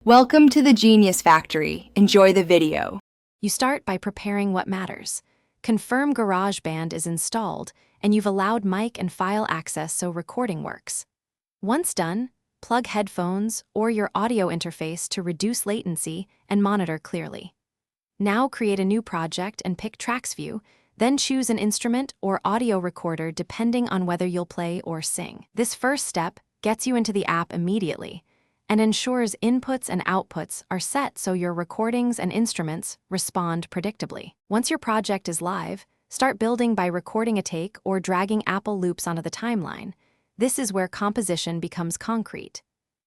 Welcome to the Genius Factory. Enjoy the video. You start by preparing what matters. Confirm Garageband is installed, and you've allowed mic and file access so recording works. Once done, plug headphones or your audio interface to reduce latency and monitor clearly. Now create a new project and pick Tracks View, then choose an instrument or audio recorder depending on whether you'll play or sing. This first step gets you into the app immediately and ensures inputs and outputs are set so your recordings and instruments respond predictably. Once your project is live, start building by recording a take or dragging Apple loops onto the timeline. This is where composition becomes concrete.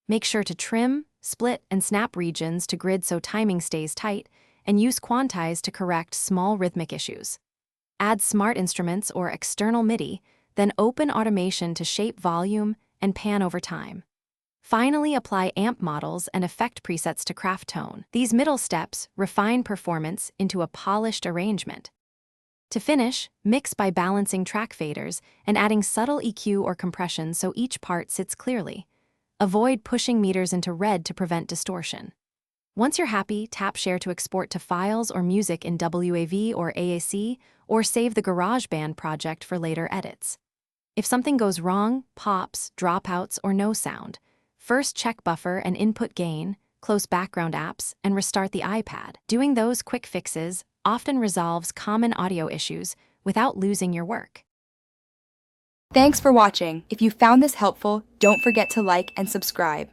Make sure to trim, split, and snap regions to grid so timing stays tight, and use quantize to correct small rhythmic issues. Add smart instruments or external MIDI, then open automation to shape volume and pan over time. Finally, apply amp models and effect presets to craft tone. These middle steps refine performance into a polished arrangement. To finish, mix by balancing track faders and adding subtle EQ or compression so each part sits clearly. Avoid pushing meters into red to prevent distortion. Once you're happy, tap Share to export to files or music in WAV or AAC, or save the GarageBand project for later edits. If something goes wrong, pops, dropouts, or no sound, first check buffer and input gain, close background apps, and restart the iPad. Doing those quick fixes often resolves common audio issues without losing your work. Thanks for watching. If you found this helpful, don't forget to like and subscribe.